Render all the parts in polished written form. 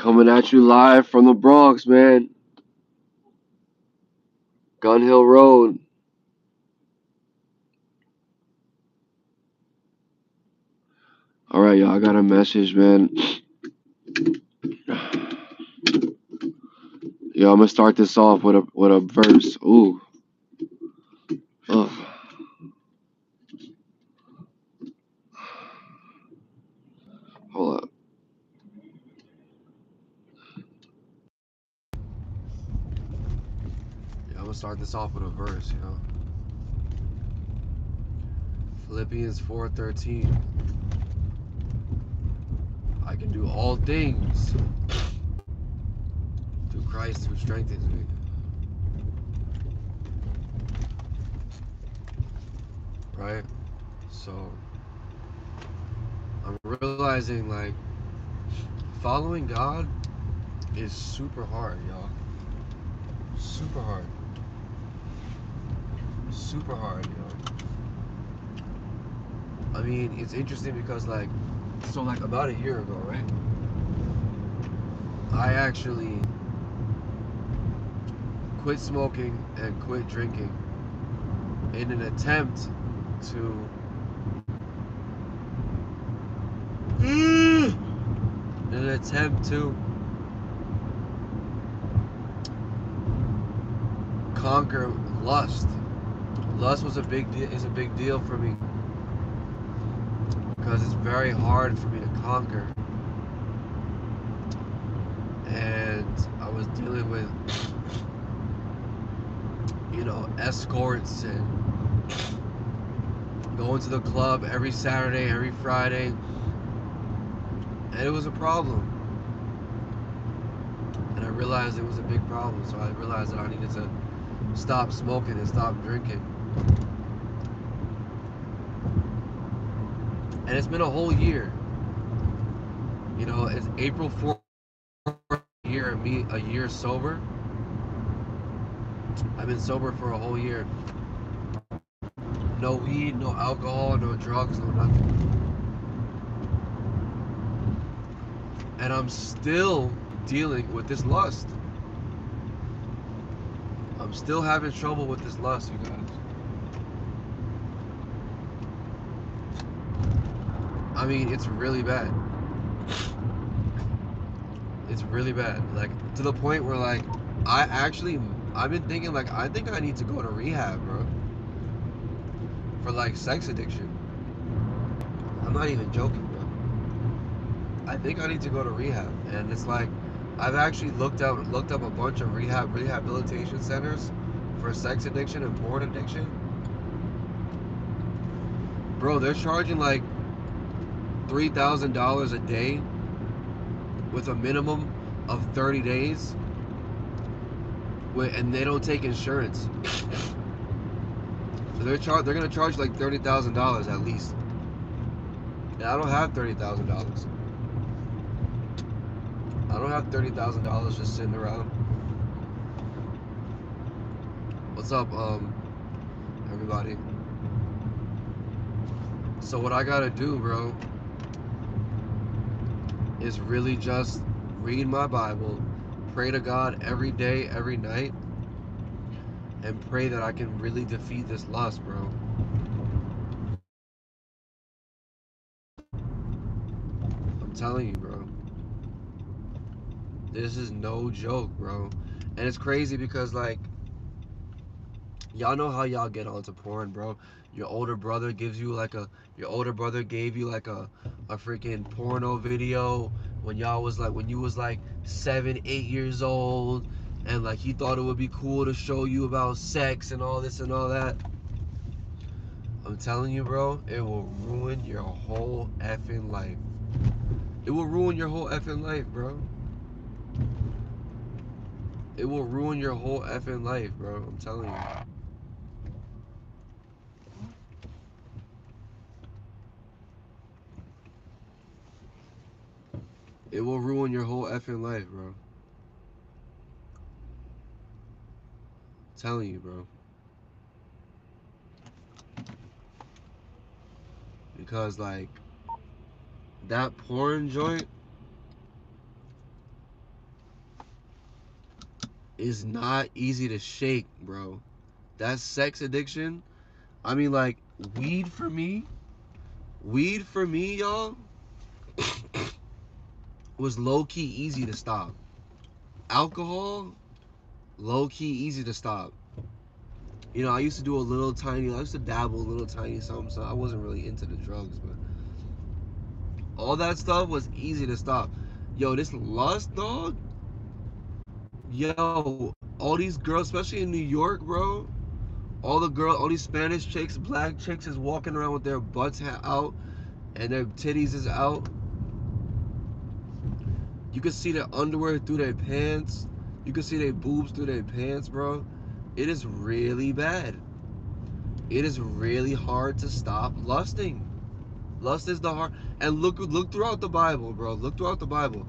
Coming at you live from the Bronx, man. Gun Hill Road. All right, y'all. I got a message, man. Yo, I'm gonna start this off with a verse. Ooh. Ugh. Hold up. Yeah, I'm gonna start this off with a verse. Philippians 4:13. I can do all things through Christ who strengthens me. Right. So I'm realizing like following God is super hard, y'all. Super hard. Super hard, I mean, it's interesting because like about a year ago, right? I actually quit smoking and quit drinking in an attempt to conquer lust. Lust was a big deal. Is a big deal for me because it's very hard for me to conquer, and I was dealing with escorts and going to the club every Saturday, every Friday, and it was a problem. And I realized it was a big problem, so I realized that I needed to stop smoking and stop drinking. And it's been a whole year. It's April 4th, a year sober. I've been sober for a whole year. No weed, no alcohol, no drugs, no nothing. And I'm still dealing with this lust. I'm still having trouble with this lust, you guys. I mean, it's really bad. It's really bad. Like, to the point where, like, I've been thinking, like, I think I need to go to rehab, bro. For, like, sex addiction. I'm not even joking, bro. I think I need to go to rehab. And it's like, I've actually looked up a bunch of rehabilitation centers for sex addiction and porn addiction. Bro, they're charging, like, $3,000 a day with a minimum of 30 days. And they don't take insurance. So they're gonna charge like $30,000 at least. And I don't have $30,000. I don't have $30,000 just sitting around. What's up, everybody? So what I gotta do, bro, is really just read my Bible, pray to God every day, every night, and pray that I can really defeat this lust, bro. I'm telling you, bro. This is no joke, bro. And it's crazy because, like, y'all know how y'all get onto porn, bro. Your older brother gave you like a freaking porno video when you was like 7, 8 years old, and like he thought it would be cool to show you about sex and all this and all that. I'm telling you, bro, it will ruin your whole effing life. It will ruin your whole effing life, bro. It will ruin your whole effing life, bro. I'm telling you. It will ruin your whole effing life, bro. I'm telling you, bro. Because, like, that porn joint, is not easy to shake, bro. That sex addiction, I mean, like, weed for me, weed for me, y'all, was low key easy to stop. Alcohol, low key easy to stop. You know, I used to do a little tiny, I used to dabble a little tiny something, so I wasn't really into the drugs, but all that stuff was easy to stop. Yo, this lust, dog. Yo, all these girls, especially in New York, bro. All these Spanish chicks, black chicks, is walking around with their butts out and their titties is out. You can see their underwear through their pants. You can see their boobs through their pants, bro. It is really bad. It is really hard to stop lusting. Lust is the hard. And look throughout the Bible, bro. Look throughout the Bible.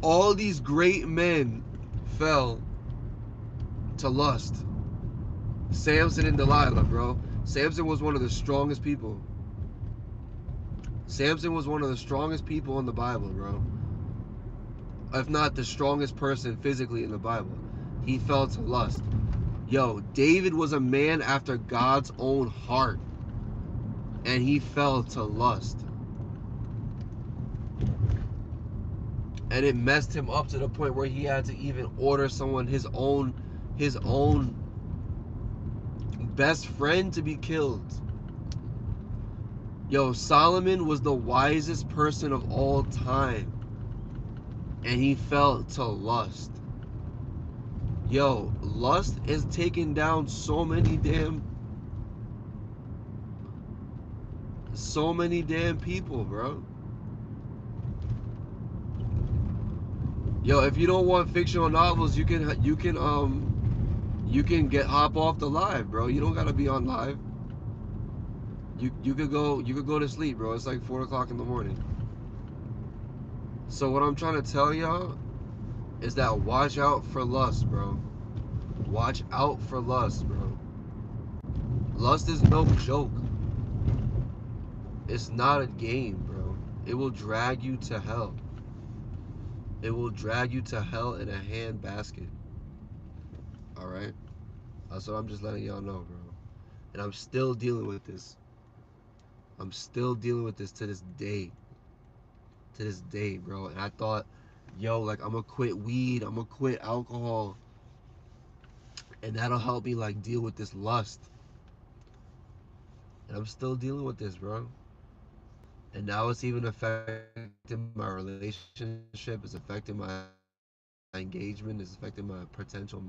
All these great men fell to lust. Samson and Delilah, bro. Samson was one of the strongest people. Samson was one of the strongest people in the Bible, bro. If not the strongest person physically in the Bible. He fell to lust. Yo, David was a man after God's own heart. And he fell to lust. And it messed him up to the point where he had to even order someone, his own best friend, to be killed. Yo, Solomon was the wisest person of all time. And he fell to lust. Yo, lust is taking down so many damn people, bro. Yo, if you don't want fictional novels, you can hop off the live, bro. You don't gotta be on live. You could go to sleep, bro. It's like 4 o'clock in the morning. So what I'm trying to tell y'all is that watch out for lust, bro. Watch out for lust, bro. Lust is no joke. It's not a game, bro. It will drag you to hell. It will drag you to hell in a hand basket. Alright? So I'm just letting y'all know, bro. And I'm still dealing with this. I'm still dealing with this to this day. To this day, bro. And I thought, yo, like, I'm gonna quit weed. I'm gonna quit alcohol. And that'll help me, like, deal with this lust. And I'm still dealing with this, bro. And now it's even affecting my relationship. It's affecting my engagement. It's affecting my potential.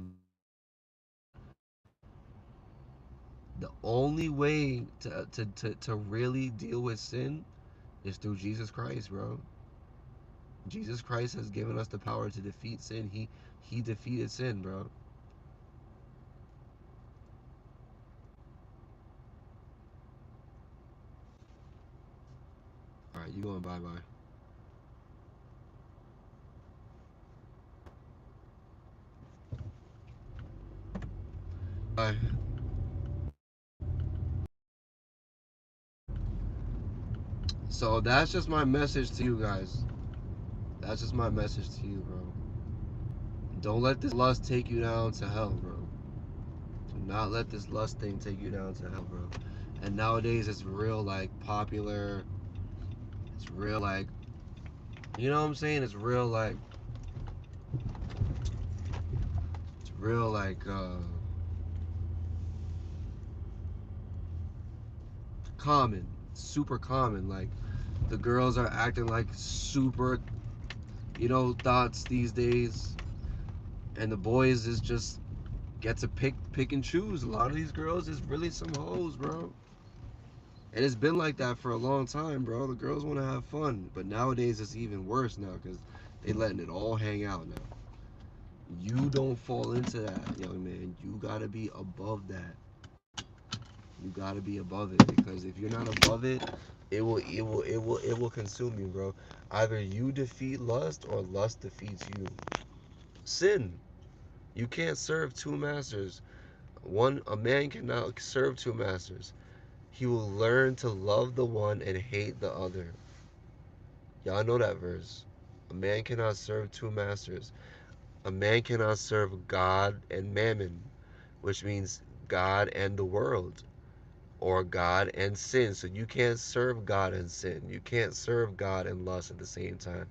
The only way to really deal with sin is through Jesus Christ, bro. Jesus Christ has given us the power to defeat sin. He defeated sin, bro. All right, you going bye bye. Bye. So that's just my message to you guys. That's just my message to you, bro. Don't let this lust take you down to hell, bro. Do not let this lust thing take you down to hell, bro. And nowadays it's real, like, popular. It's real, like, you know what I'm saying? It's real, like, common. Super common. Like, the girls are acting like super, thoughts these days. And the boys is just get to pick and choose. A lot of these girls is really some hoes, bro. And it's been like that for a long time, bro. The girls want to have fun, but nowadays it's even worse now because they letting it all hang out now. You don't fall into that, young man. You gotta be above that. You gotta be above it because if you're not above it, it will consume you, bro. Either you defeat lust or lust defeats you. Sin. You can't serve two masters. A man cannot serve two masters. He will learn to love the one and hate the other. Y'all know that verse. A man cannot serve two masters. A man cannot serve God and mammon, which means God and the world, or God and sin. So you can't serve God and sin. You can't serve God and lust at the same time.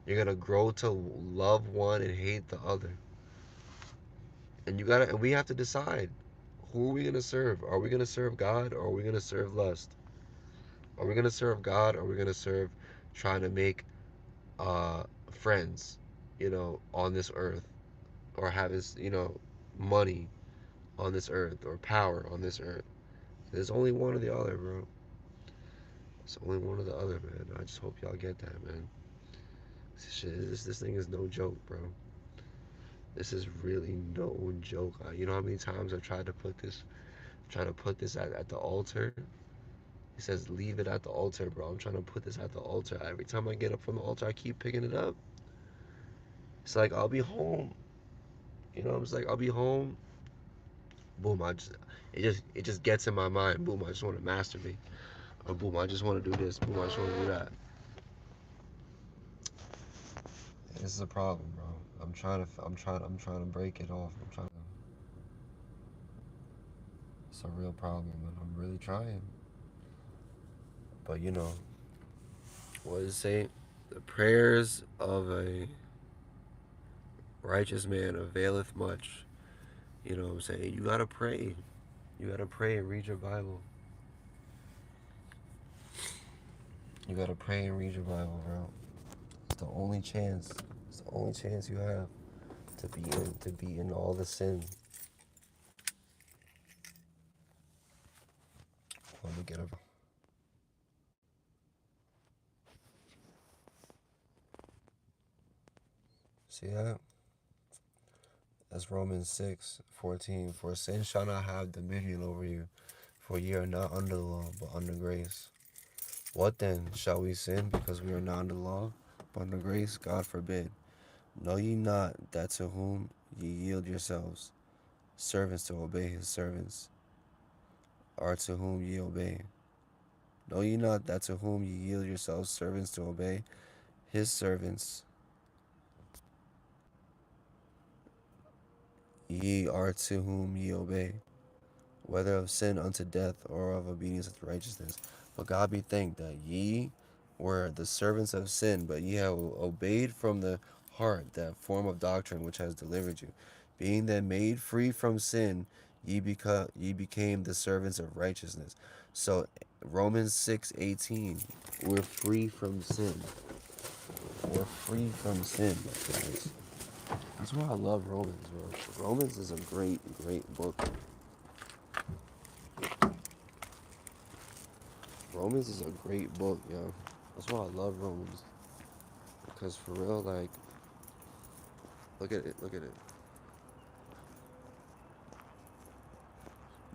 You're gonna grow to love one and hate the other. And we have to decide, who are we gonna serve? Are we gonna serve God, or are we gonna serve lust? Are we gonna serve God, or are we gonna serve trying to make friends, on this earth, or have his, money on this earth, or power on this earth? There's only one or the other, bro. It's only one or the other, man. I just hope y'all get that, man. This thing is no joke, bro. This is really no joke. You know how many times I've tried to put this, at the altar? He says, leave it at the altar, bro. I'm trying to put this at the altar. Every time I get up from the altar, I keep picking it up. It's like, I'll be home. I'm just like, I'll be home. Boom, it just gets in my mind. Boom, I just want to masturbate. Or boom, I just want to do this. Boom, I just want to do that. And this is a problem, bro. I'm trying to break it off. It's a real problem, and I'm really trying. But what does it say? The prayers of a righteous man availeth much. You know what I'm saying? You gotta pray. You gotta pray and read your Bible. You gotta pray and read your Bible, bro. It's the only chance. It's the only chance you have to be in all the sin. Let me get a. See that? That's Romans 6:14. For sin shall not have dominion over you, for ye are not under the law, but under grace. What then? Shall we sin because we are not under the law, but under grace? God forbid. Know ye not that to whom ye yield yourselves, servants to obey his servants, are to whom ye obey? Know ye not that to whom ye yield yourselves, servants to obey his servants, ye are to whom ye obey? Whether of sin unto death, or of obedience unto righteousness. But God be thanked that ye were the servants of sin, but ye have obeyed from the heart that form of doctrine which has delivered you. Being then made free from sin, ye became the servants of righteousness. So Romans 6:18, we're free from sin. We're free from sin, guys. That's why I love Romans, bro. Romans is a great, great book. Romans is a great book, yo. That's why I love Romans. Because for real, like, look at it, look at it.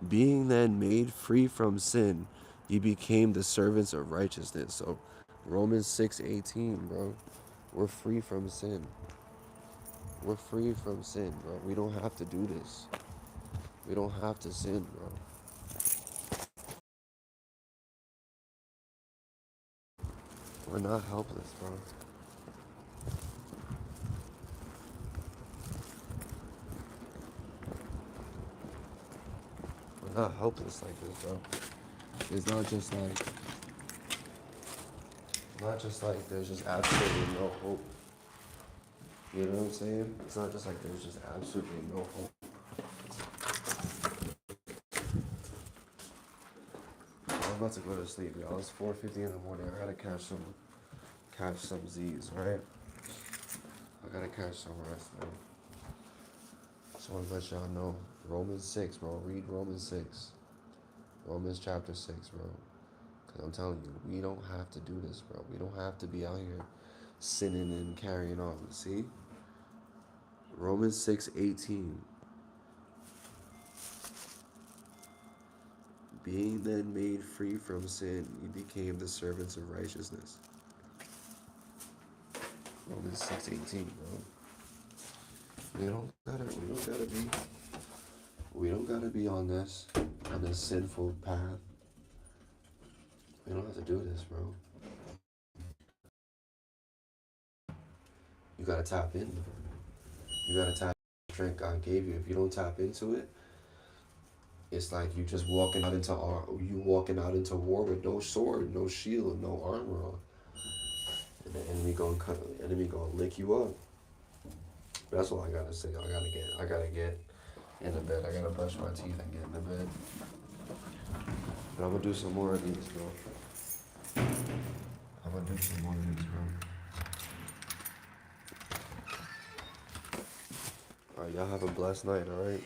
Being then made free from sin, ye became the servants of righteousness. So Romans 6:18, bro. We're free from sin. We're free from sin, bro. We don't have to do this. We don't have to sin, bro. We're not helpless, bro. We're not helpless like this, bro. It's not just like there's just absolutely no hope. You know what I'm saying? It's not just like there's just absolutely no hope. I'm about to go to sleep, y'all. It's 4:50 in the morning. I gotta catch some Z's, right? I gotta catch some rest, man. Just wanna let y'all know. Romans 6, bro. Read Romans 6. Romans chapter 6, bro. Cause I'm telling you, we don't have to do this, bro. We don't have to be out here sinning and carrying on. See? Romans 6:18. Being then made free from sin, you became the servants of righteousness. Romans 6:18, bro. We don't gotta be on this sinful path. We don't have to do this, bro. You gotta tap in. You gotta tap the strength God gave you. If you don't tap into it, it's like you walking out into war with no sword, no shield, no armor on, and the enemy gonna lick you up. That's all I gotta say. I gotta get in the bed. I gotta brush my teeth and get in the bed. But I'm gonna do some more of these, bro. I'm gonna do some more of these, bro. All right, y'all have a blessed night. All right.